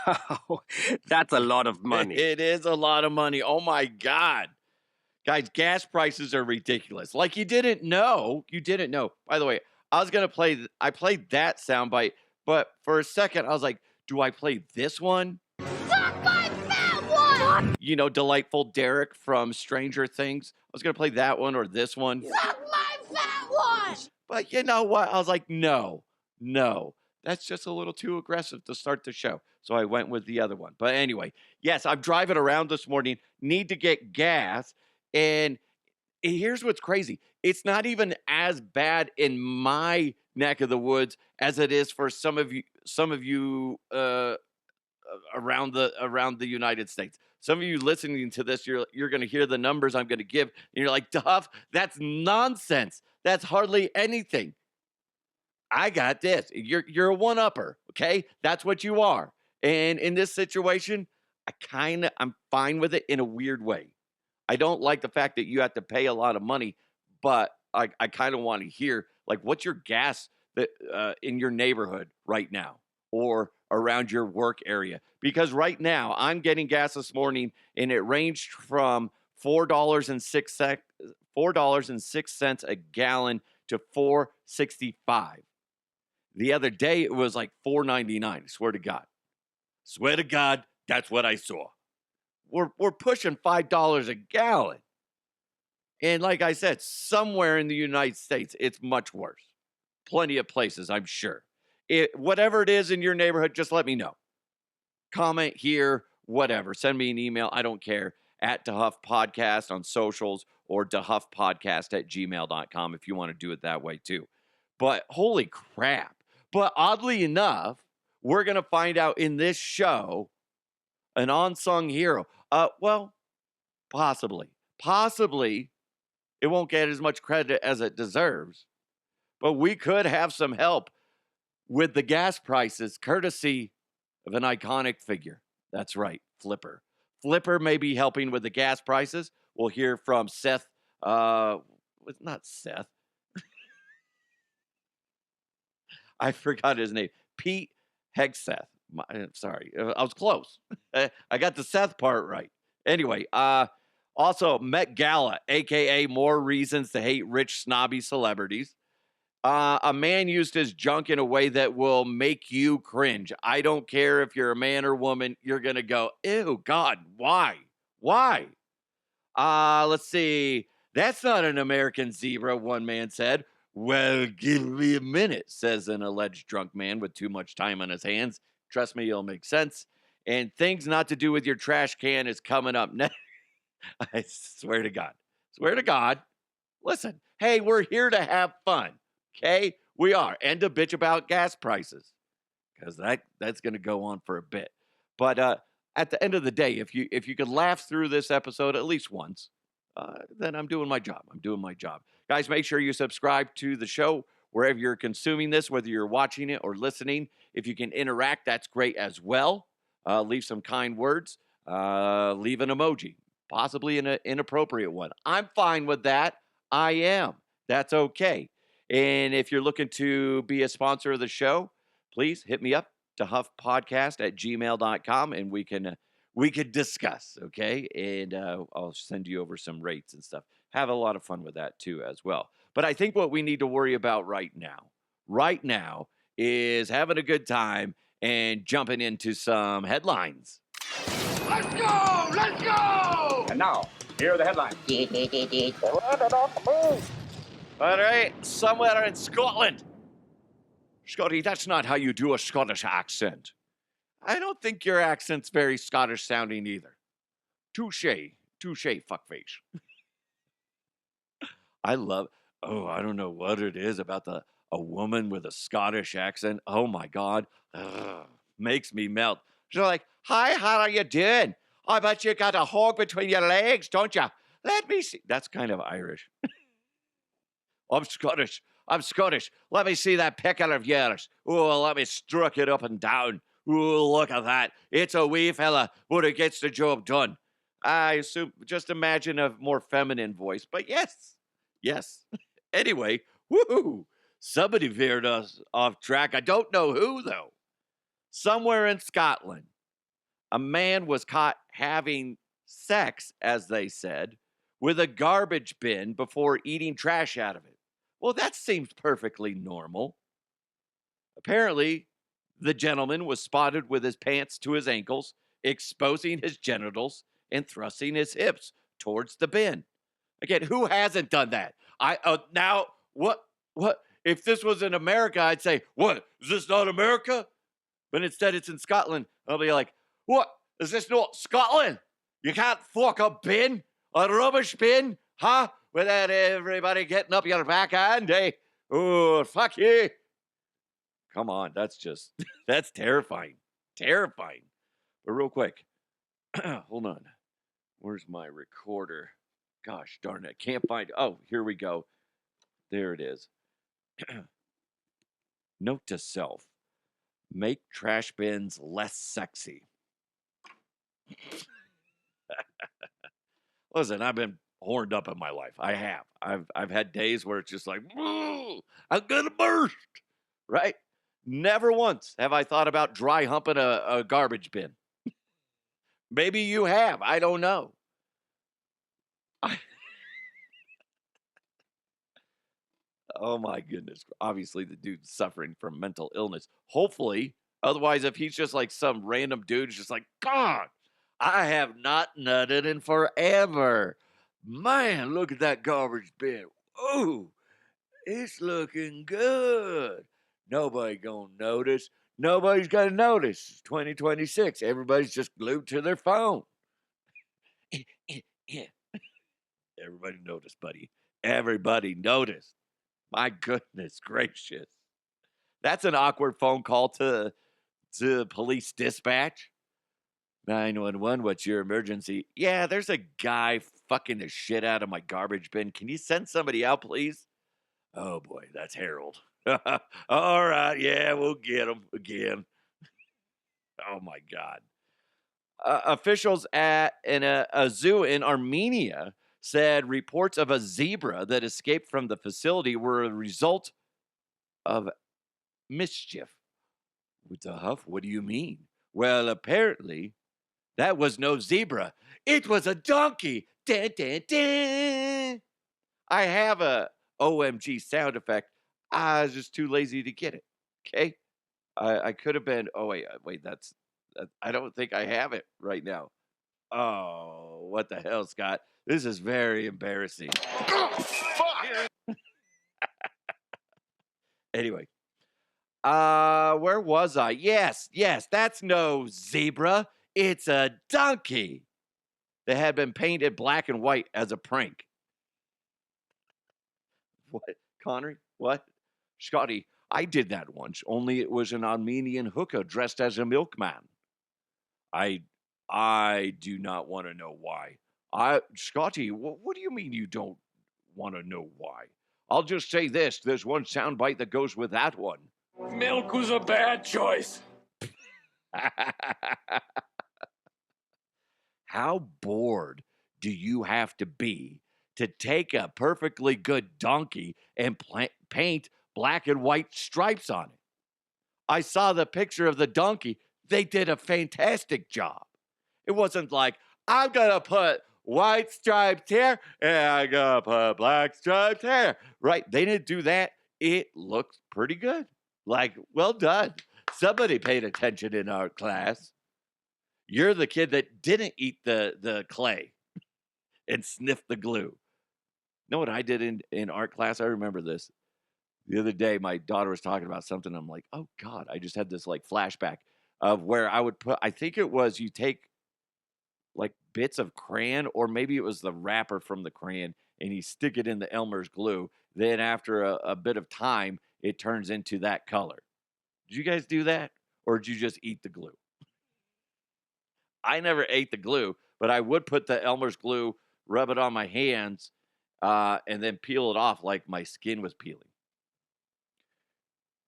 Wow, that's a lot of money. It is a lot of money. Oh my God. Guys, gas prices are ridiculous. Like you didn't know. You didn't know. By the way, I was going to I played that soundbite, but for a second I was like, do I play this one? Suck my fat one! You know, Delightful Derek from Stranger Things. I was going to play that one or this one. Suck my fat one! But you know what? I was like, no. That's just a little too aggressive to start the show. So I went with the other one. But anyway, yes, I'm driving around this morning, need to get gas. And here's what's crazy. It's not even as bad in my neck of the woods as it is for some of you around the United States. Some of you listening to this, you're going to hear the numbers I'm going to give, and you're like, Duff, that's nonsense. That's hardly anything. I got this. You're a one-upper, okay? That's what you are. And in this situation, I'm fine with it in a weird way. I don't like the fact that you have to pay a lot of money, but I kind of want to hear, like, what's your gas that in your neighborhood right now or around your work area? Because right now, I'm getting gas this morning, and it ranged from $4.06 a gallon to $4.65. The other day, it was like $4.99. Swear to God. Swear to God, that's what I saw. We're pushing $5 a gallon. And like I said, somewhere in the United States, it's much worse. Plenty of places, I'm sure. Whatever it is in your neighborhood, just let me know. Comment here, whatever. Send me an email. I don't care. At DeHuff Podcast on socials or DeHuffPodcast@gmail.com if you want to do it that way too. But holy crap. But oddly enough, we're going to find out in this show an unsung hero. Well, possibly. Possibly it won't get as much credit as it deserves. But we could have some help with the gas prices courtesy of an iconic figure. That's right, Flipper. Flipper may be helping with the gas prices. We'll hear from Seth. Not Seth. I forgot his name. Pete Hegseth. Sorry, I was close. I got the Seth part right. Anyway, also Met Gala, a.k.a. more reasons to hate rich, snobby celebrities. A man used his junk in a way that will make you cringe. I don't care if you're a man or woman. You're going to go, ew, God, why? Why? Let's see. That's not an American zebra, one man said. Well, give me a minute, says an alleged drunk man with too much time on his hands. Trust me, it'll make sense. And things not to do with your trash can is coming up next. I swear to God. Swear to God. Listen, hey, we're here to have fun. Okay? We are. And to bitch about gas prices. Because that's going to go on for a bit. But at the end of the day, if you could laugh through this episode at least once, then I'm doing my job. I'm doing my job. Guys, make sure you subscribe to the show wherever you're consuming this, whether you're watching it or listening. If you can interact, that's great as well. Leave some kind words. Leave an emoji, possibly an inappropriate one. I'm fine with that. I am. That's okay. And if you're looking to be a sponsor of the show, please hit me up, DeHuffPodcast@gmail.com, and we can discuss, okay? And I'll send you over some rates and stuff. Have a lot of fun with that too as well. But I think what we need to worry about right now is having a good time and jumping into some headlines. Let's go! Let's go! And now, here are the headlines. All right, somewhere in Scotland. Scotty, that's not how you do a Scottish accent. I don't think your accent's very Scottish sounding either. Touche, fuckface. I don't know what it is about a woman with a Scottish accent. Oh my God. Ugh, makes me melt. She's like, hi, how are you doing? I bet you got a hog between your legs, don't you? Let me see. That's kind of Irish. I'm Scottish. Let me see that pickle of yours. Oh, let me stroke it up and down. Oh, look at that. It's a wee fella, but it gets the job done. I assume, just imagine a more feminine voice, but yes. Anyway, woohoo. Somebody veered us off track. I don't know who, though. Somewhere in Scotland, a man was caught having sex, as they said, with a garbage bin before eating trash out of it. Well, that seems perfectly normal. Apparently, the gentleman was spotted with his pants to his ankles, exposing his genitals and thrusting his hips towards the bin. Again, who hasn't done that? Now what if this was in America, I'd say, "What? Is this not America?" But instead it's in Scotland. I'll be like, "What? Is this not Scotland? You can't fuck a bin, a rubbish bin, huh? Without everybody getting up your backhand, eh? Oh, fuck you." Come on, that's just that's terrifying. Terrifying. But real quick, hold on. Where's my recorder? Gosh darn it. Can't find. Oh, here we go. There it is. Note to self: make trash bins less sexy. Listen, I've been horned up in my life. I have. I've had days where it's just like, I'm gonna burst. Right? Never once have I thought about dry humping a garbage bin. Maybe you have. I don't know. Oh my goodness. Obviously, the dude's suffering from mental illness. Hopefully, otherwise, if he's just like some random dude, who's just like, God, I have not nutted in forever. Man, look at that garbage bin. Ooh, it's looking good. Nobody gonna notice. Nobody's gonna notice. It's 2026. Everybody's just glued to their phone. Everybody noticed, buddy. Everybody noticed. My goodness gracious. That's an awkward phone call to police dispatch. 911, what's your emergency? Yeah, there's a guy fucking the shit out of my garbage bin. Can you send somebody out, please? Oh boy, that's Harold. All right, yeah, we'll get him again. Oh my God. Officials at a zoo in Armenia said reports of a zebra that escaped from the facility were a result of mischief. What the huff? What do you mean? Well, apparently, that was no zebra. It was a donkey. Dun, dun, dun. I have a OMG sound effect. I was just too lazy to get it. Okay. I could have been. Oh, wait. I don't think I have it right now. Oh, what the hell, Scott? This is very embarrassing. Anyway, where was I? Yes, that's no zebra. It's a donkey that had been painted black and white as a prank. What, Connery? What? Scotty, I did that once, only it was an Armenian hooker dressed as a milkman. I do not want to know why. Scotty, what do you mean you don't want to know why? I'll just say this. There's one soundbite that goes with that one. Milk was a bad choice. How bored do you have to be to take a perfectly good donkey and paint black and white stripes on it? I saw the picture of the donkey. They did a fantastic job. It wasn't like, I'm going to put white striped hair and I'm going to put black striped hair. Right? They didn't do that. It looks pretty good. Like, well done. Somebody paid attention in art class. You're the kid that didn't eat the clay and sniff the glue. You know what I did in art class? I remember this. The other day, my daughter was talking about something. I'm like, oh God, I just had this like flashback of where I would put, I think it was you take like bits of crayon, or maybe it was the wrapper from the crayon, and you stick it in the Elmer's glue. Then after a bit of time, it turns into that color. Did you guys do that? Or did you just eat the glue? I never ate the glue, but I would put the Elmer's glue, rub it on my hands, and then peel it off like my skin was peeling.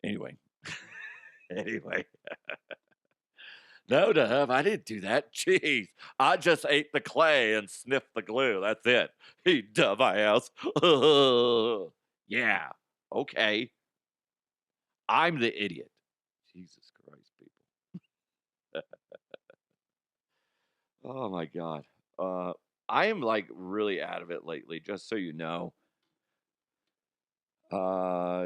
Anyway. No, Dub, I didn't do that. Jeez, I just ate the clay and sniffed the glue. That's it. You dumb ass. Yeah, okay. I'm the idiot. Jesus Christ, people. Oh my God. I am like really out of it lately, just so you know.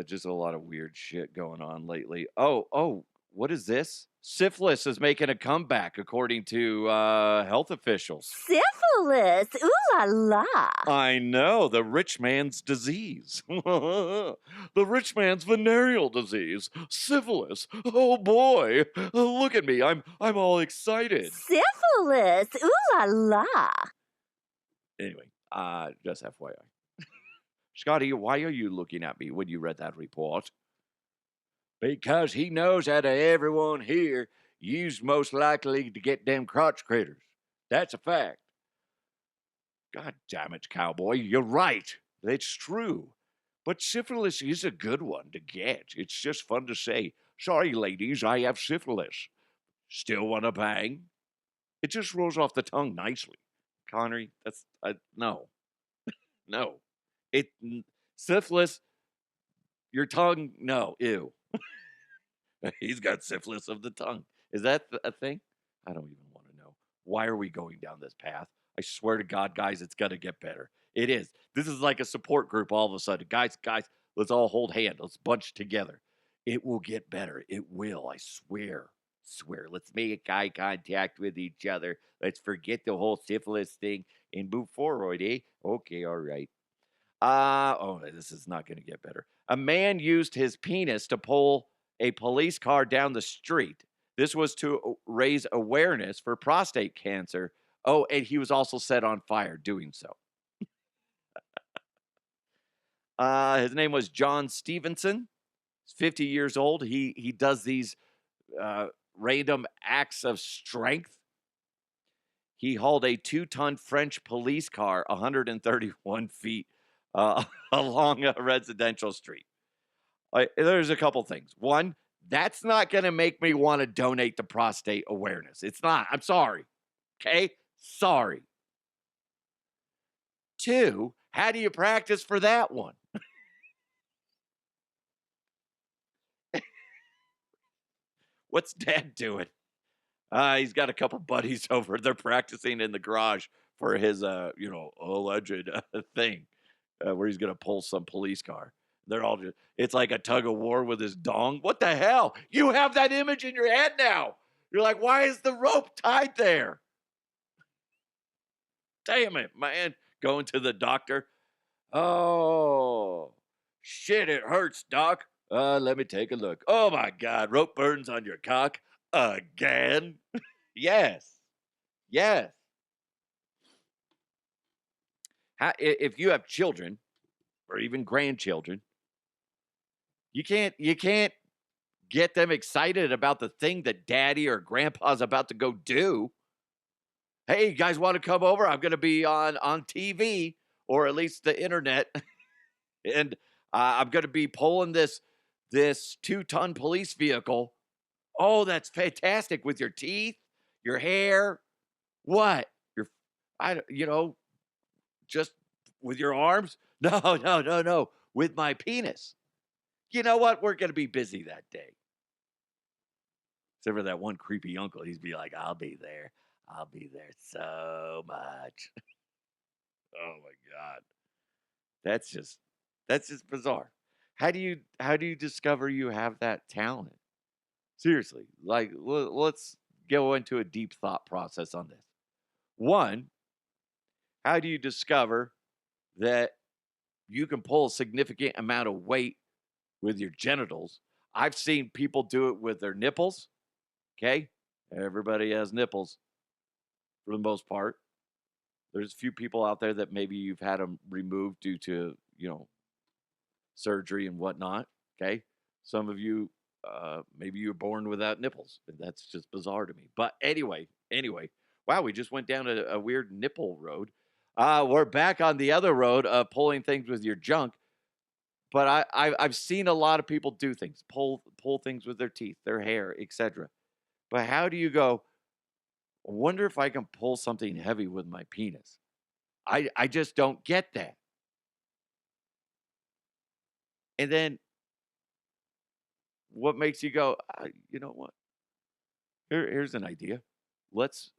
Just a lot of weird shit going on lately. Oh, what is this? Syphilis is making a comeback, according to health officials. Syphilis? Ooh la la. I know, the rich man's disease. The rich man's venereal disease. Syphilis. Oh boy. Look at me. I'm all excited. Syphilis? Ooh la la. Anyway, just FYI. Scotty, why are you looking at me when you read that report? Because he knows out of everyone here, you's most likely to get them crotch critters. That's a fact. God damn it, cowboy, you're right. It's true. But syphilis is a good one to get. It's just fun to say, sorry, ladies, I have syphilis. Still want to bang? It just rolls off the tongue nicely. Connery, that's, no. No. Syphilis, your tongue, no, ew. He's got syphilis of the tongue. Is that a thing? I don't even want to know. Why are we going down this path? I swear to God, guys, it's going to get better. It is. This is like a support group all of a sudden. Guys, let's all hold hands. Let's bunch together. It will get better. It will. I swear. Swear. Let's make eye contact with each other. Let's forget the whole syphilis thing and move forward, eh? Okay, all right. This is not going to get better. A man used his penis to pull a police car down the street. This was to raise awareness for prostate cancer. Oh, and he was also set on fire doing so. His name was John Stevenson. He's 50 years old. He does these random acts of strength. He hauled a 2-ton French police car 131 feet along a residential street. There's a couple things. One, that's not going to make me want to donate to prostate awareness. It's not. I'm sorry. Okay? Sorry. Two, how do you practice for that one? What's Dad doing? He's got a couple buddies over. They're practicing in the garage for his, alleged thing where he's going to pull some police car. They're all just, it's like a tug of war with his dong. What the hell? You have that image in your head now. You're like, why is the rope tied there? Damn it, man. Going to the doctor. Oh, shit, it hurts, doc. Let me take a look. Oh, my God. Rope burns on your cock again? Yes. Yes. If you have children or even grandchildren, you can't get them excited about the thing that daddy or grandpa's about to go do. Hey, you guys want to come over? I'm going to be on TV or at least the internet. And I'm going to be pulling this 2-ton police vehicle. Oh, that's fantastic with your teeth, your hair. What? Just with your arms? No. With my penis. You know what? We're going to be busy that day. Except for that one creepy uncle. He'd be like, I'll be there. I'll be there so much. Oh my God. That's just bizarre. How do you discover you have that talent? Seriously, like let's go into a deep thought process on this. One, how do you discover that you can pull a significant amount of weight with your genitals? I've seen people do it with their nipples. Okay? Everybody has nipples for the most part. There's a few people out there that maybe you've had them removed due to, surgery and whatnot. Okay? Some of you, maybe you were born without nipples. That's just bizarre to me. But anyway, wow, we just went down a weird nipple road. We're back on the other road of pulling things with your junk. But I've seen a lot of people do things, pull things with their teeth, their hair, etc. But how do you go, I wonder if I can pull something heavy with my penis? I just don't get that. And then what makes you go, you know what? Here's an idea. Let's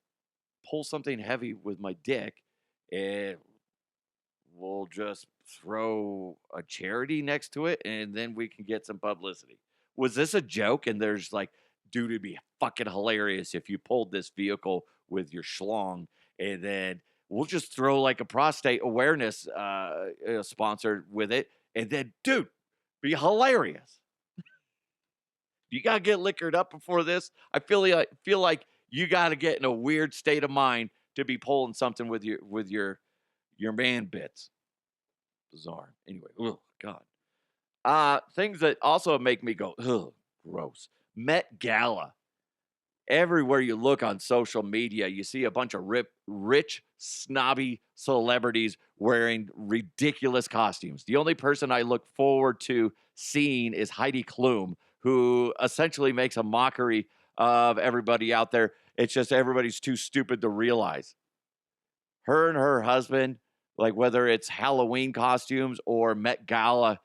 pull something heavy with my dick, and we'll just throw a charity next to it, and then we can get some publicity. Was this a joke? And there's like, dude, it'd be fucking hilarious if you pulled this vehicle with your schlong, and then we'll just throw like a prostate awareness sponsor with it, and then, dude, be hilarious. You gotta get liquored up before this. I feel like you gotta get in a weird state of mind to be pulling something with your man bits. Bizarre. Anyway, oh God. Things that also make me go, ugh, gross. Met Gala. Everywhere you look on social media, you see a bunch of rich, snobby celebrities wearing ridiculous costumes. The only person I look forward to seeing is Heidi Klum, who essentially makes a mockery of everybody out there. It's just everybody's too stupid to realize. Her and her husband, like whether it's Halloween costumes or Met Gala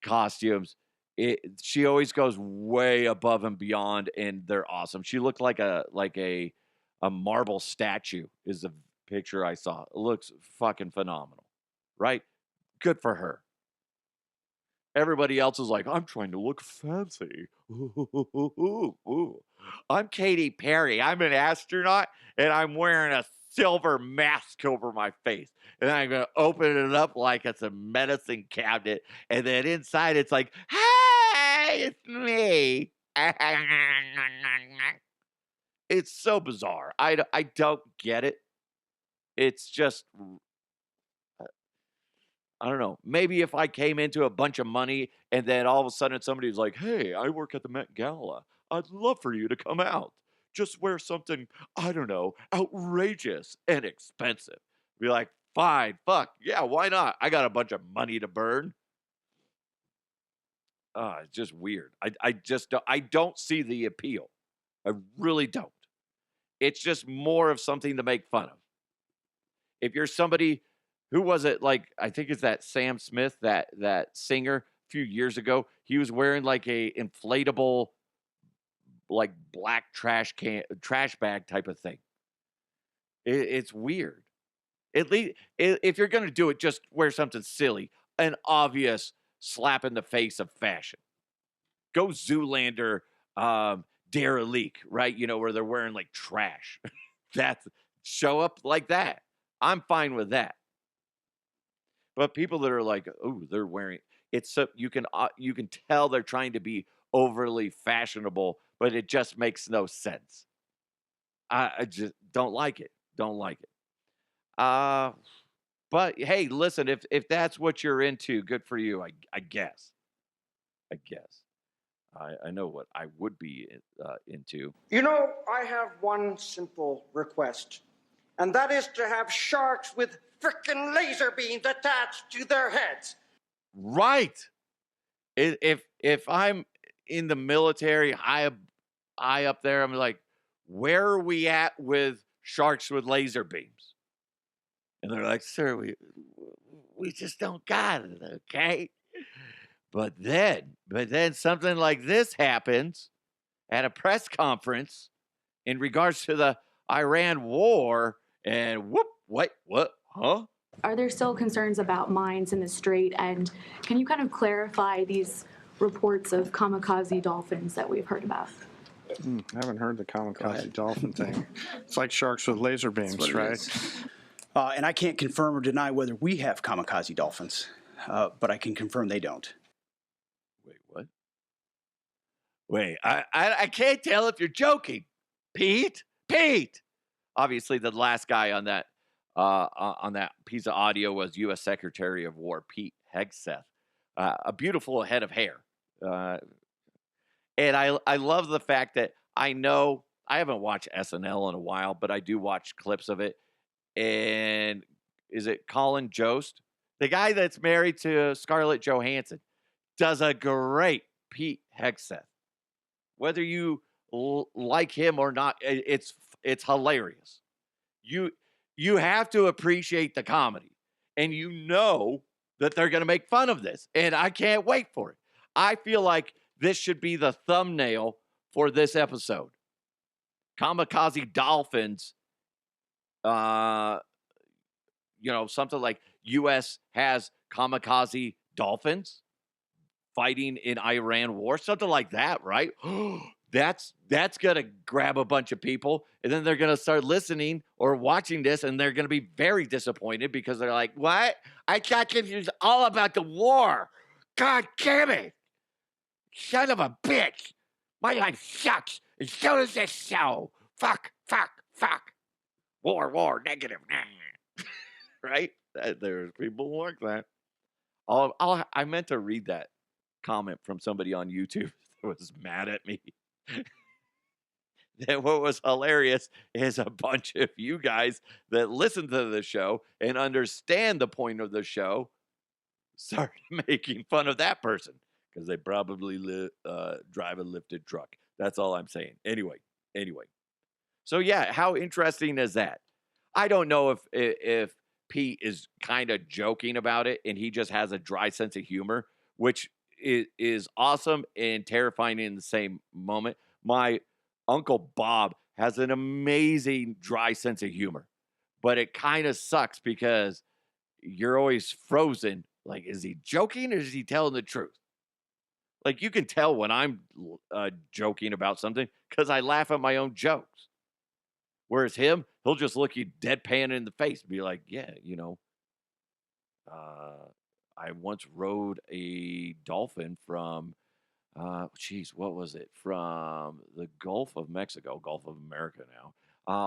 costumes, she always goes way above and beyond, and they're awesome. She looked like a marble statue is the picture I saw. It looks fucking phenomenal, right? Good for her. Everybody else is like, I'm trying to look fancy. Ooh. I'm Katy Perry. I'm an astronaut, and I'm wearing a silver mask over my face. And I'm going to open it up like it's a medicine cabinet. And then inside, it's like, hey, it's me. It's so bizarre. I don't get it. It's just, I don't know. Maybe if I came into a bunch of money and then all of a sudden somebody's like, hey, I work at the Met Gala. I'd love for you to come out. Just wear something, I don't know, outrageous and expensive. Be like, fine, fuck, yeah, why not? I got a bunch of money to burn. It's just weird. I don't see the appeal. I really don't. It's just more of something to make fun of. If you're somebody, who was it? Like, I think it's that Sam Smith, that singer a few years ago. He was wearing like a inflatable, like black trash bag type of thing. It's weird. At least if you're gonna do it, just wear something silly, an obvious slap in the face of fashion. Go Zoolander, derelict, right? You know, where they're wearing like trash. Show up like that. I'm fine with that. But people that are like, oh, they're wearing it's so you can tell they're trying to be overly fashionable, but it just makes no sense. I just don't like it. Don't like it. But hey, listen, if that's what you're into, good for you. I guess. I know what I would be into. You know, I have one simple request, and that is to have sharks with frickin' laser beams attached to their heads. Right. If I'm in the military, high up there, I'm like, where are we at with sharks with laser beams? And they're like, sir, we just don't got it, okay? But then something like this happens at a press conference in regards to the Iran war, and what, huh? Are there still concerns about mines in the strait? And can you kind of clarify these reports of kamikaze dolphins that we've heard about? I haven't heard the kamikaze dolphin thing. It's like sharks with laser beams, right? And I can't confirm or deny whether we have kamikaze dolphins, but I can confirm they don't. Wait, what? Wait, I can't tell if you're joking. Pete? Obviously, the last guy on that piece of audio was U.S. Secretary of War Pete Hegseth. A beautiful head of hair. And I love the fact that I know I haven't watched SNL in a while, but I do watch clips of it. And is it Colin Jost? The guy that's married to Scarlett Johansson does a great Pete Hegseth. Whether you like him or not, it's hilarious. You have to appreciate the comedy. And you know that they're going to make fun of this. And I can't wait for it. I feel like this should be the thumbnail for this episode. Kamikaze Dolphins something like U.S. has Kamikaze Dolphins fighting in Iran war, something like that, right? That's gonna grab a bunch of people, and then they're gonna start listening or watching this, and they're gonna be very disappointed because they're like, "What? I thought this was all about the war. God damn it, son of a bitch! My life sucks, and so does this show. Fuck, fuck, fuck. War, negative." Right? There's people like that. I meant to read that comment from somebody on YouTube that was mad at me. Then what was hilarious is a bunch of you guys that listen to the show and understand the point of the show started making fun of that person because they probably drive a lifted truck. That's all I'm saying. Anyway. So yeah, how interesting is that? I don't know if Pete is kind of joking about it and he just has a dry sense of humor, which is awesome and terrifying in the same moment. My Uncle Bob has an amazing dry sense of humor, but it kind of sucks because you're always frozen. Like, is he joking or is he telling the truth? Like, you can tell when I'm joking about something because I laugh at my own jokes. Whereas him, he'll just look you deadpan in the face and be like, yeah, I once rode a dolphin from, what was it? From the Gulf of Mexico, Gulf of America now,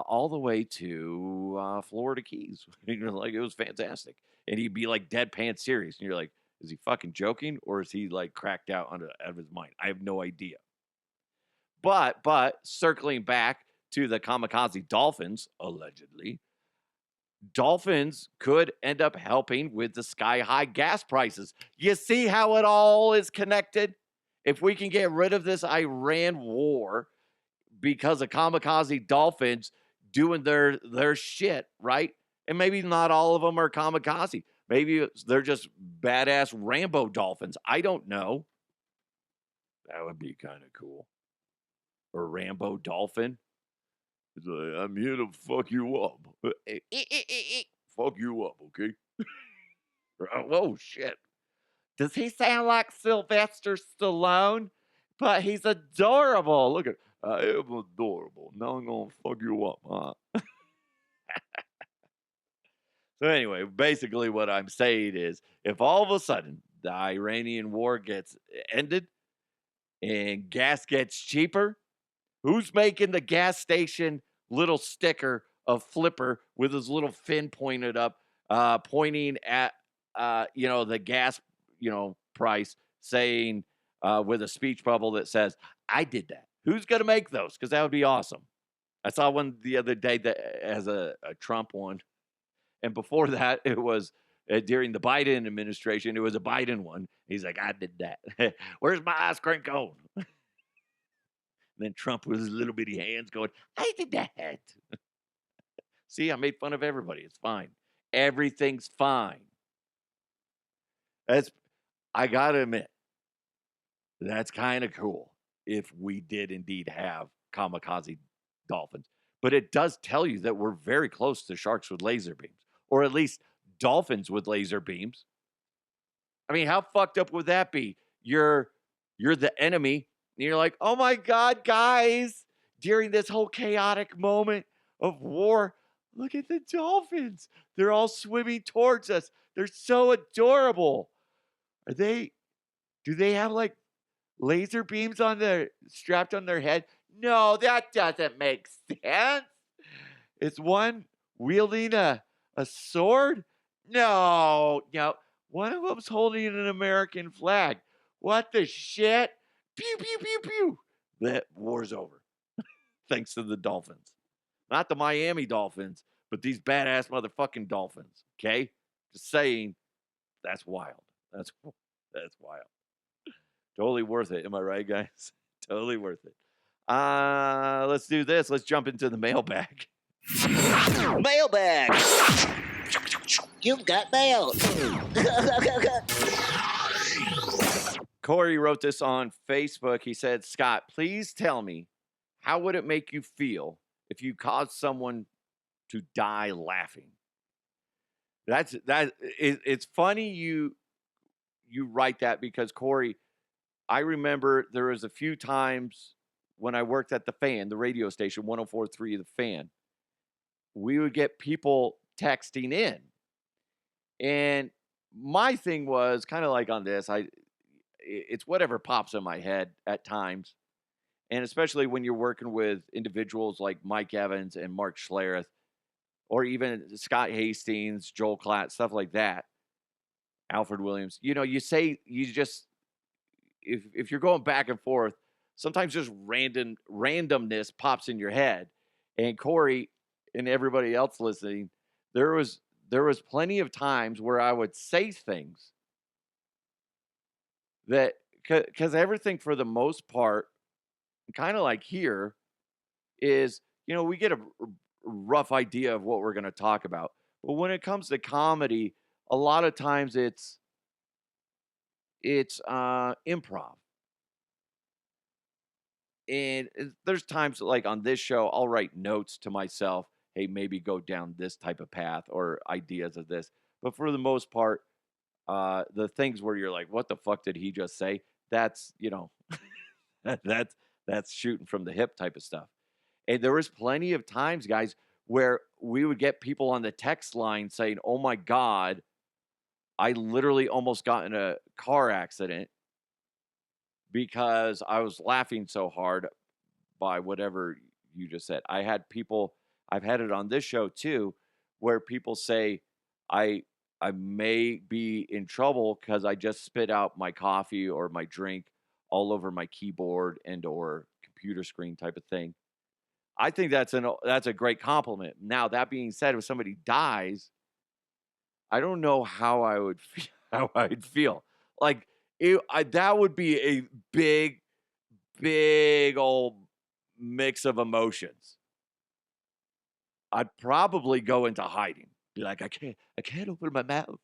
all the way to Florida Keys. Like, it was fantastic. And he'd be like deadpan serious. And you're like, is he fucking joking or is he like cracked out of his mind? I have no idea. But circling back to the Kamikaze Dolphins, allegedly, Dolphins could end up helping with the sky-high gas prices. You see how it all is connected? If we can get rid of this Iran war because of Kamikaze Dolphins doing their shit, right? And maybe not all of them are kamikaze. Maybe they're just badass Rambo dolphins. I don't know. That would be kind of cool. Or Rambo dolphin. It's like, I'm here to fuck you up. Fuck you up, okay? Oh, shit. Does he sound like Sylvester Stallone? But he's adorable. Look at, I am adorable. Now I'm going to fuck you up, huh? So anyway, basically what I'm saying is, if all of a sudden the Iranian war gets ended and gas gets cheaper, who's making the gas station little sticker of Flipper with his little fin pointed up, pointing at, the gas, price, saying with a speech bubble that says, I did that. Who's going to make those? Because that would be awesome. I saw one the other day that has a Trump one. And before that, it was during the Biden administration. It was a Biden one. He's like, I did that. Where's my ice cream cone? Then Trump with his little bitty hands going, I did that. See, I made fun of everybody. It's fine. Everything's fine. I got to admit, that's kind of cool if we did indeed have Kamikaze Dolphins. But it does tell you that we're very close to sharks with laser beams, or at least dolphins with laser beams. I mean, how fucked up would that be? You're the enemy, and you're like, oh my God, guys, during this whole chaotic moment of war, look at the dolphins. They're all swimming towards us. They're so adorable. Do they have like laser beams strapped on their head? No, that doesn't make sense. Is one wielding a sword? No. One of them's holding an American flag. What the shit? Pew, pew, pew, pew. That war's over. Thanks to the Dolphins. Not the Miami Dolphins, but these badass motherfucking Dolphins. Okay? Just saying, that's wild. That's wild. Totally worth it. Am I right, guys? Totally worth it. Let's do this. Let's jump into the mailbag. Mailbag. You've got mail. Corey wrote this on Facebook. He said, Scott, please tell me, how would it make you feel if you caused someone to die laughing. It's funny you write that because Corey, I remember there was a few times when I worked at the Fan, the radio station 104.3 The Fan, we would get people texting in. And my thing was kind of like on this, it's whatever pops in my head at times. And especially when you're working with individuals like Mike Evans and Mark Schlereth, or even Scott Hastings, Joel Klatt, stuff like that, Alfred Williams. If you're going back and forth, sometimes just randomness pops in your head. And Corey and everybody else listening, there was plenty of times where I would say things that, because everything for the most part, kind of like here, is, we get a rough idea of what we're going to talk about. But when it comes to comedy, a lot of times it's improv. And there's times like on this show, I'll write notes to myself, hey, maybe go down this type of path or ideas of this. But for the most part, the things where you're like, what the fuck did he just say? That's, that's shooting from the hip type of stuff. And there was plenty of times, guys, where we would get people on the text line saying, oh my God, I literally almost got in a car accident because I was laughing so hard by whatever you just said. I've had it on this show too, where people say, I may be in trouble because I just spit out my coffee or my drink all over my keyboard and or computer screen type of thing. I think that's a great compliment. Now, that being said, if somebody dies, I don't know how I would feel. Like that would be a big, big old mix of emotions. I'd probably go into hiding. Be like, I can't open my mouth.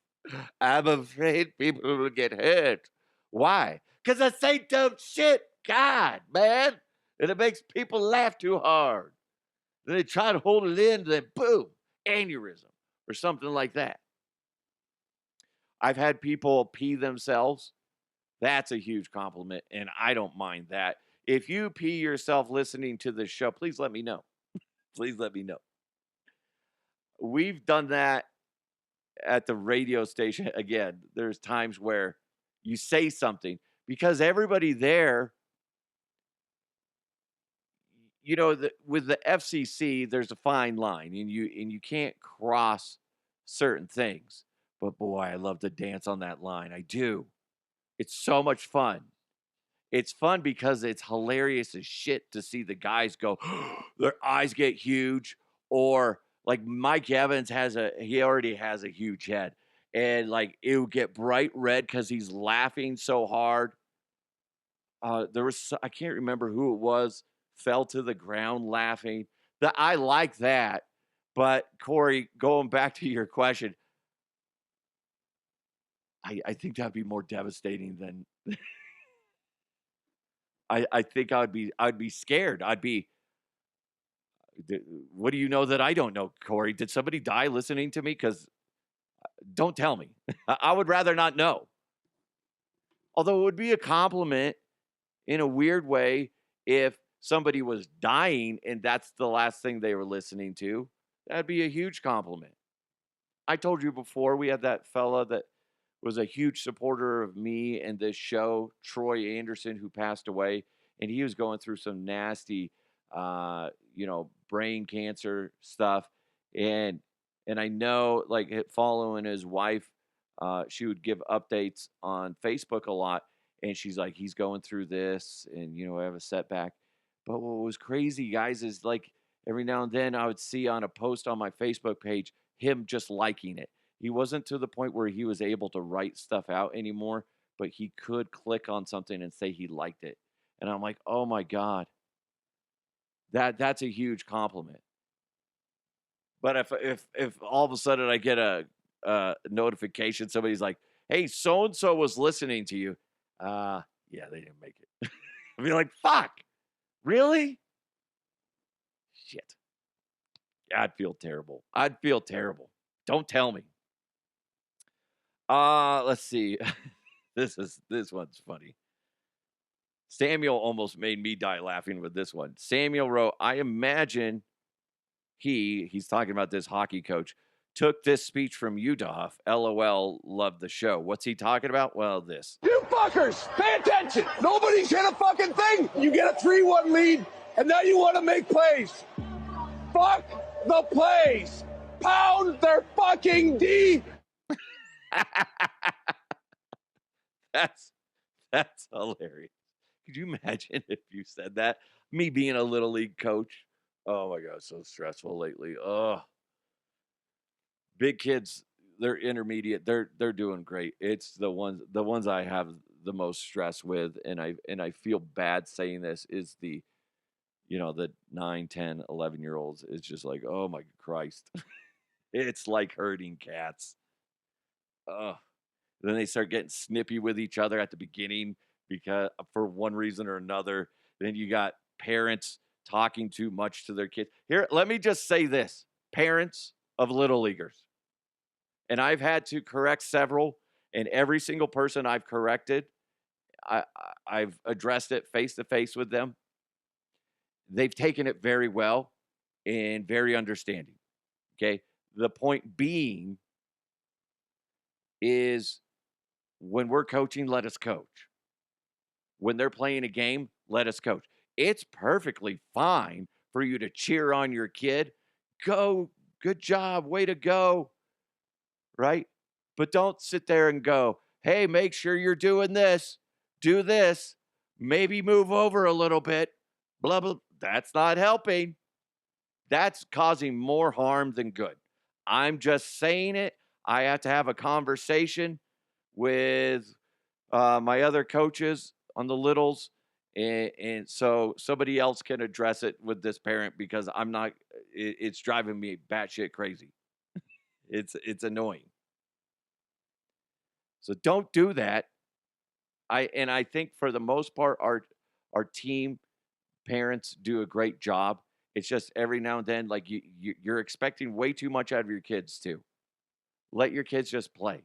I'm afraid people will get hurt. Why? Because I say dumb shit. God, man. And it makes people laugh too hard. Then they try to hold it in, then boom, aneurysm or something like that. I've had people pee themselves. That's a huge compliment, and I don't mind that. If you pee yourself listening to this show, please let me know. Please let me know. We've done that at the radio station. Again, there's times where you say something because everybody there, with the FCC, there's a fine line, and you can't cross certain things. But boy, I love to dance on that line. I do. It's so much fun. It's fun because it's hilarious as shit to see the guys go, their eyes get huge, or like Mike Evans he already has a huge head, and like it would get bright red because he's laughing so hard. I can't remember who it was, fell to the ground laughing. I like that. But Corey, going back to your question, I think that'd be more devastating than I think I'd be scared. What do you know that I don't know, Corey? Did somebody die listening to me? Because don't tell me. I would rather not know. Although it would be a compliment in a weird way if somebody was dying and that's the last thing they were listening to. That'd be a huge compliment. I told you before, we had that fella that was a huge supporter of me and this show, Troy Anderson, who passed away, and he was going through some nasty, brain cancer stuff, and I know, like, following his wife, she would give updates on Facebook a lot, and she's like, he's going through this, and I have a setback. But what was crazy, guys, is like every now and then I would see on a post on my Facebook page him just liking it. He wasn't to the point where he was able to write stuff out anymore, but he could click on something and say he liked it. And I'm like, oh my God, that's a huge compliment. But if all of a sudden I get a notification, somebody's like, hey, so-and-so was listening to you. Yeah, they didn't make it. I'd be like, fuck, really? Shit. I'd feel terrible. I'd feel terrible. Don't tell me. Let's see. This one's funny. Samuel almost made me die laughing with this one. Samuel wrote, I imagine he's talking about this hockey coach, took this speech from Udolph. LOL, loved the show. What's he talking about? Well, this. You fuckers, pay attention. Nobody's hit a fucking thing. You get a 3-1 lead, and now you want to make plays. Fuck the plays. Pound their fucking D. That's hilarious. Could you imagine if you said that? Me being a little league coach. Oh my God, so stressful lately. Oh, big kids, they're intermediate. They're doing great. It's the ones I have the most stress with, and I feel bad saying this, is the 9, 10, 11-year-olds. It's just like, oh my Christ. It's like herding cats. Then they start getting snippy with each other at the beginning because for one reason or another. Then you got parents talking too much to their kids. Here, let me just say this. Parents of little leaguers. And I've had to correct several, and every single person I've corrected, I've addressed it face to face with them. They've taken it very well and very understanding. Okay. The point being is when we're coaching, let us coach. When they're playing a game, let us coach. It's perfectly fine for you to cheer on your kid. Go, good job, way to go, right? But don't sit there and go, hey, make sure you're doing this, do this, maybe move over a little bit, blah, blah. That's not helping. That's causing more harm than good. I'm just saying it. I have to have a conversation with my other coaches on the littles, and so somebody else can address it with this parent, because I'm not. It's driving me batshit crazy. It's annoying. So don't do that. I think for the most part, our team parents do a great job. It's just every now and then, like you're expecting way too much out of your kids too. Let your kids just play.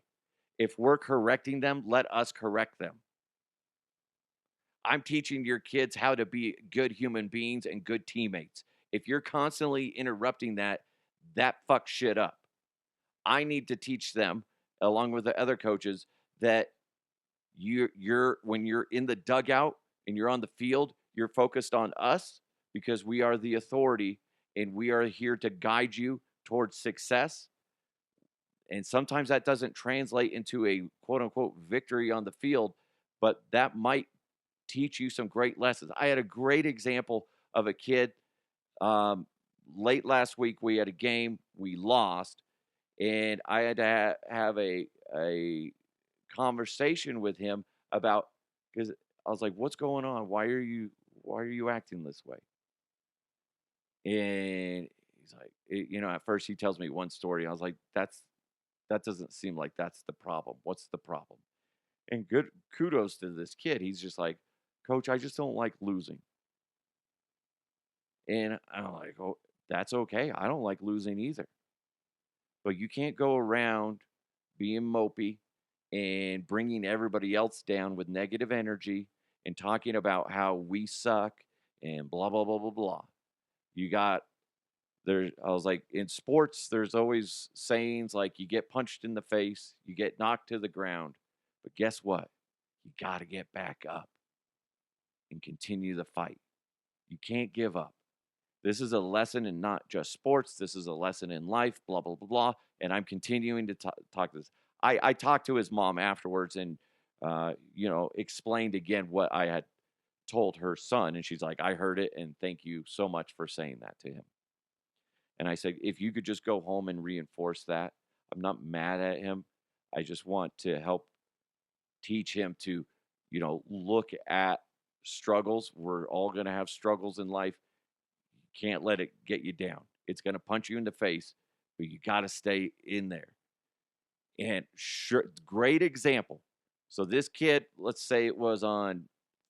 If we're correcting them, let us correct them. I'm teaching your kids how to be good human beings and good teammates. If you're constantly interrupting that fucks shit up. I need to teach them, along with the other coaches, that you're when you're in the dugout and you're on the field, you're focused on us because we are the authority and we are here to guide you towards success. And sometimes that doesn't translate into a quote unquote victory on the field, but that might teach you some great lessons. I had a great example of a kid. Late last week, we had a game, we lost, and I had to have a conversation with him about, because I was like, "What's going on? Why are you acting this way?" And he's like, at first he tells me one story. I was like, that doesn't seem like that's the problem. What's the problem? And good kudos to this kid. He's just like, Coach, I just don't like losing. And I'm like, oh, that's okay. I don't like losing either. But you can't go around being mopey and bringing everybody else down with negative energy and talking about how we suck and blah, blah, blah, blah, blah. I was like, in sports, there's always sayings like you get punched in the face, you get knocked to the ground. But guess what? You got to get back up and continue the fight. You can't give up. This is a lesson in not just sports. This is a lesson in life, blah, blah, blah, blah. And I'm continuing to talk this. I talked to his mom afterwards and, explained again what I had told her son. And she's like, I heard it. And thank you so much for saying that to him. And I said, if you could just go home and reinforce that, I'm not mad at him. I just want to help teach him to, look at struggles. We're all going to have struggles in life. You can't let it get you down. It's going to punch you in the face, but you got to stay in there. And sure, great example. So this kid, let's say it was on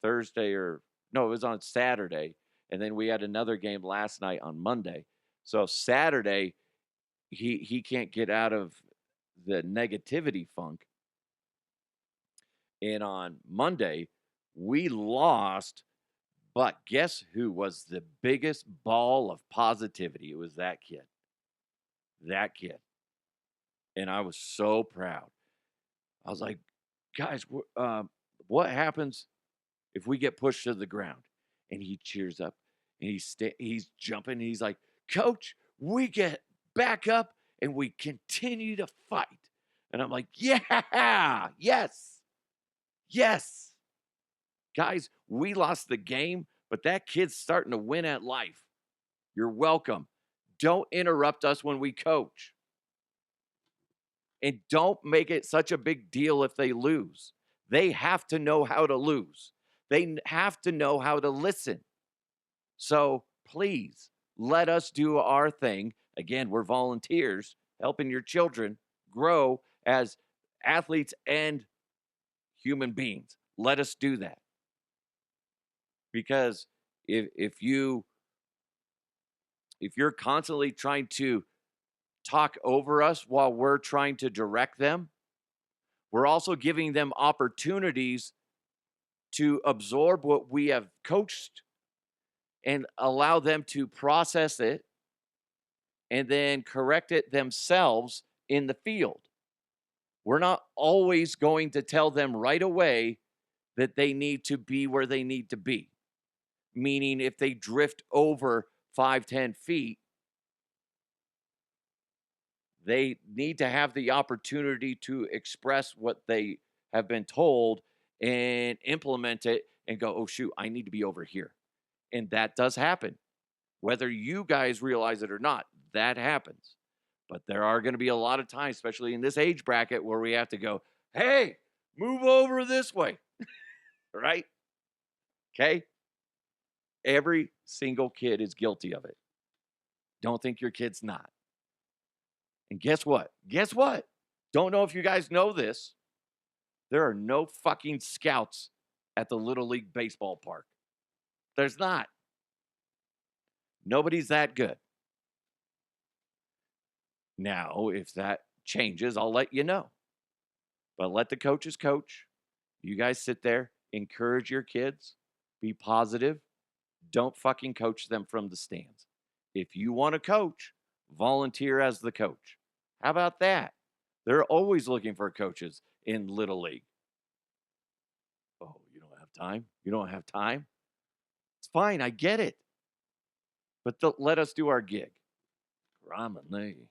it was on Saturday. And then we had another game last night on Monday. So Saturday, he can't get out of the negativity funk. And on Monday, we lost, but guess who was the biggest ball of positivity? It was that kid. That kid. And I was so proud. I was like, guys, what happens if we get pushed to the ground? And he cheers up and he's jumping. And he's like, Coach, we get back up and we continue to fight. And I'm like, yeah, yes. Guys, we lost the game, but that kid's starting to win at life. You're welcome. Don't interrupt us when we coach. And don't make it such a big deal if they lose. They have to know how to lose. They have to know how to listen. So please let us do our thing. Again, we're volunteers helping your children grow as athletes and human beings. Let us do that. Because if you're constantly trying to talk over us while we're trying to direct them, we're also giving them opportunities to absorb what we have coached and allow them to process it and then correct it themselves in the field. We're not always going to tell them right away that they need to be where they need to be. Meaning if they drift over 5-10 feet, they need to have the opportunity to express what they have been told and implement it and go, oh, shoot, I need to be over here. And that does happen. Whether you guys realize it or not, that happens. But there are going to be a lot of times, especially in this age bracket, where we have to go, hey, move over this way. Right? Okay? Every single kid is guilty of it. Don't think your kid's not. And guess what? Don't know if you guys know this. There are no fucking scouts at the Little League baseball park. There's not. Nobody's that good. Now, if that changes, I'll let you know. But let the coaches coach. You guys sit there, encourage your kids, be positive. Don't fucking coach them from the stands. If you want to coach, volunteer as the coach. How about that? They're always looking for coaches in Little League. Oh, you don't have time? You don't have time? It's fine. I get it. But let us do our gig. Ramane.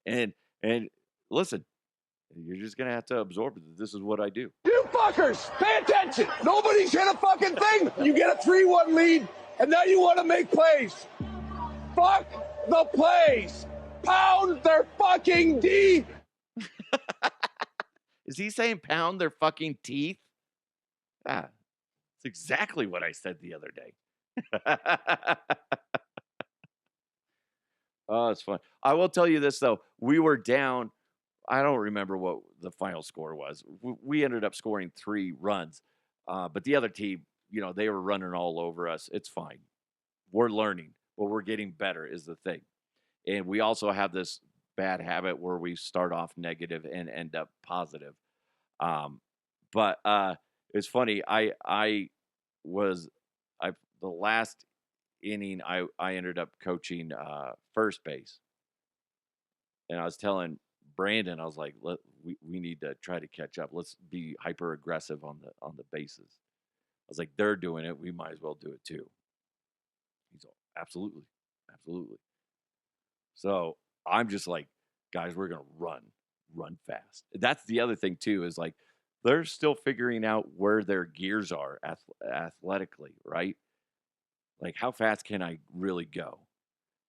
and listen, you're just going to have to absorb that this is what I do. You fuckers, pay attention. Nobody's hit a fucking thing. You get a 3-1 lead, and now you want to make plays. Fuck the plays. Pound their fucking D. Is he saying pound their fucking teeth? Ah, it's exactly what I said the other day. Oh, it's fun. I will tell you this, though. We were down. I don't remember what the final score was. We ended up scoring 3 runs. But the other team, they were running all over us. It's fine. We're learning, but we're getting better is the thing. And we also have this bad habit where we start off negative and end up positive. But it's funny. The last inning, I ended up coaching first base. And I was telling Brandon, I was like, we need to try to catch up. Let's be hyper aggressive on the bases. I was like, they're doing it. We might as well do it too. He's all, absolutely. So I'm just like, guys, we're going to run fast. That's the other thing too, is like, they're still figuring out where their gears are athletically, right? Like, how fast can I really go?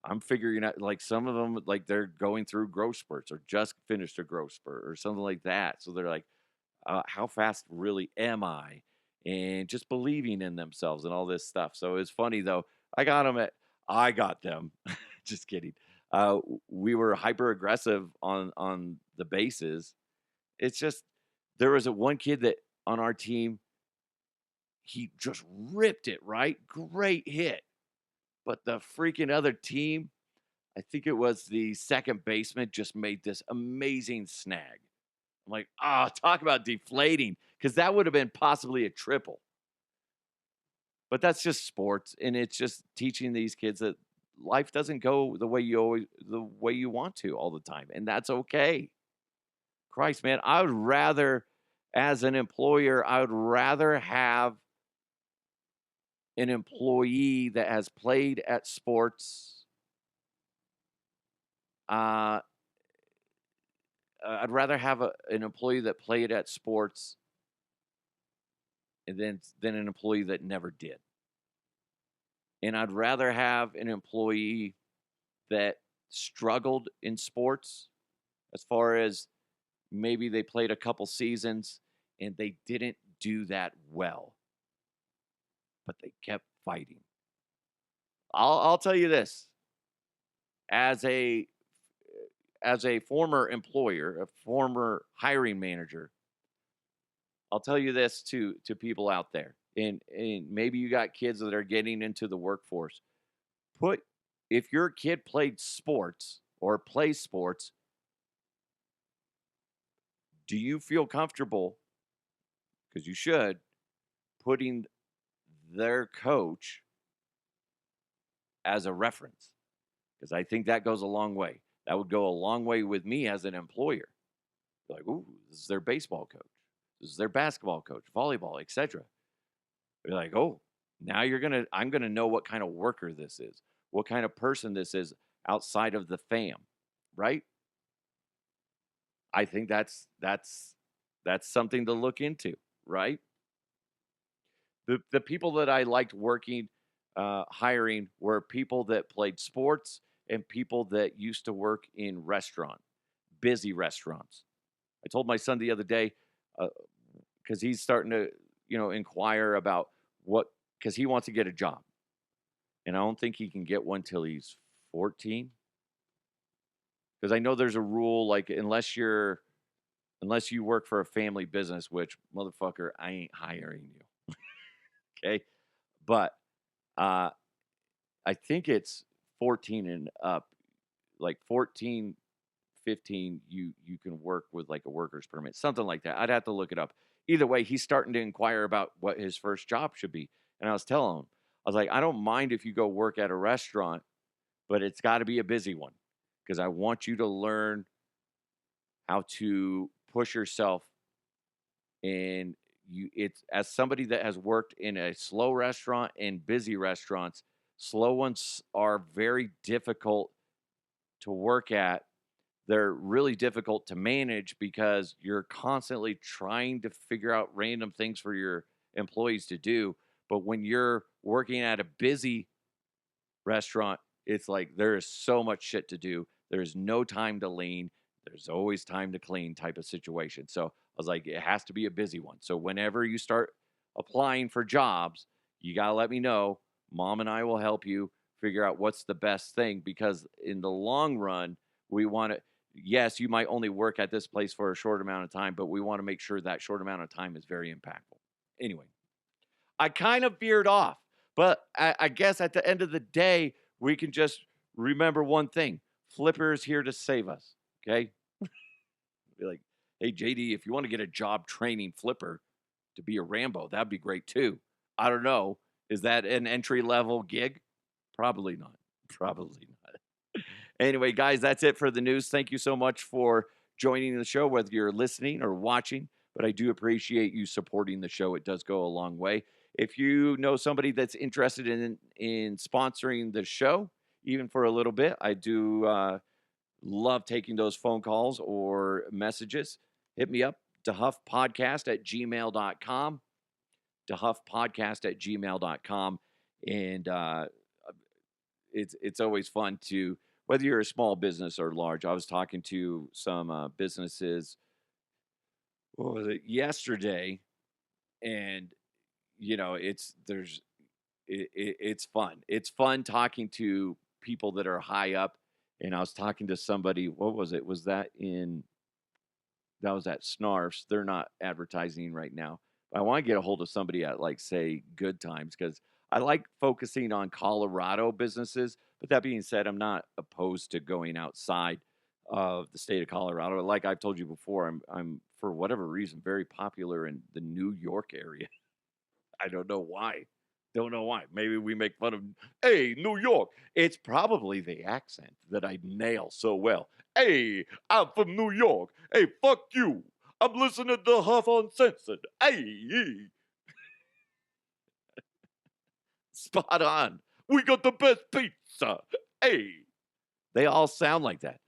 I'm figuring out, like, some of them, like, they're going through growth spurts or just finished a growth spurt or something like that. So they're like, how fast really am I? And just believing in themselves and all this stuff. So it's funny, though. I got them. Just kidding. We were hyper aggressive on the bases. It's just, there was one kid that on our team, he just ripped it, right? Great hit. but the freaking other team, I think it was the second baseman, just made this amazing snag. I'm like, talk about deflating, because that would have been possibly a triple. But that's just sports, and it's just teaching these kids that life doesn't go the way you want to all the time, and that's okay. Christ, man, I would rather, as an employer, I would rather have an employee that has played at sports. I'd rather have an employee that played at sports and than an employee that never did. And I'd rather have an employee that struggled in sports, as far as maybe they played a couple seasons and they didn't do that well, but they kept fighting. I'll tell you this, as a former employer, a former hiring manager, I'll tell you this to people out there, and maybe you got kids that are getting into the workforce. If your kid played sports or plays sports, do you feel comfortable, because you should, putting their coach as a reference? Because I think that goes a long way. That would go a long way with me as an employer. Like, ooh, this is their baseball coach. This is their basketball coach, volleyball, etc. You're like, oh, now I'm gonna know what kind of worker this is, what kind of person this is outside of the fam, right? I think that's something to look into, right? The people that I liked hiring were people that played sports and people that used to work in busy restaurants. I told my son the other day, because he's starting to, inquire about because he wants to get a job. And I don't think he can get one till he's 14. Because I know there's a rule, like, unless you work for a family business, which, motherfucker, I ain't hiring you. Okay? But I think it's 14 and up, like 14, 15, you can work with like a worker's permit, something like that. I'd have to look it up. Either way, he's starting to inquire about what his first job should be. And I was telling him, I was like, I don't mind if you go work at a restaurant, but it's got to be a busy one, because I want you to learn how to push yourself. And it's, as somebody that has worked in a slow restaurant and busy restaurants, slow ones are very difficult to work at. They're really difficult to manage because you're constantly trying to figure out random things for your employees to do. But when you're working at a busy restaurant, it's like there is so much shit to do. There's no time to lean. There's always time to clean type of situation. So I was like, it has to be a busy one. So whenever you start applying for jobs, you got to let me know. Mom and I will help you figure out what's the best thing, because in the long run, we want to, yes, you might only work at this place for a short amount of time, but we want to make sure that short amount of time is very impactful. Anyway, I kind of veered off, but I guess at the end of the day, we can just remember one thing. Flipper is here to save us, okay? Be like, hey, JD, if you want to get a job training Flipper to be a Rambo, that'd be great too. I don't know. Is that an entry-level gig? Probably not. Probably not. Anyway, guys, that's it for the news. Thank you so much for joining the show, whether you're listening or watching, but I do appreciate you supporting the show. It does go a long way. If you know somebody that's interested in sponsoring the show, even for a little bit, I do love taking those phone calls or messages. Hit me up, dehuffpodcast@gmail.com, dehuffpodcast@gmail.com. And it's always fun to, whether you're a small business or large. I was talking to some businesses, what was it, yesterday, and it's fun. It's fun talking to people that are high up. And I was talking to somebody, what was it? That was at Snarfs. They're not advertising right now. But I want to get a hold of somebody at, like, say, Good Times, because I like focusing on Colorado businesses, but that being said, I'm not opposed to going outside of the state of Colorado. Like I've told you before, I'm for whatever reason very popular in the New York area. I don't know why. Don't know why. Maybe we make fun of, hey, New York. It's probably the accent that I nail so well. Hey, I'm from New York. Hey, fuck you. I'm listening to Huff Uncensored. Hey. Spot on. We got the best pizza. Hey. They all sound like that.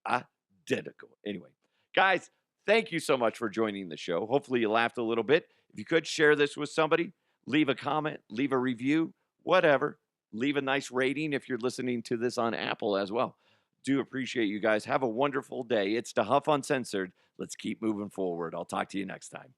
Identical. Anyway, guys, thank you so much for joining the show. Hopefully you laughed a little bit. If you could share this with somebody, leave a comment, leave a review, whatever. Leave a nice rating if you're listening to this on Apple as well. Do appreciate you guys. Have a wonderful day. It's the Huff Uncensored. Let's keep moving forward. I'll talk to you next time.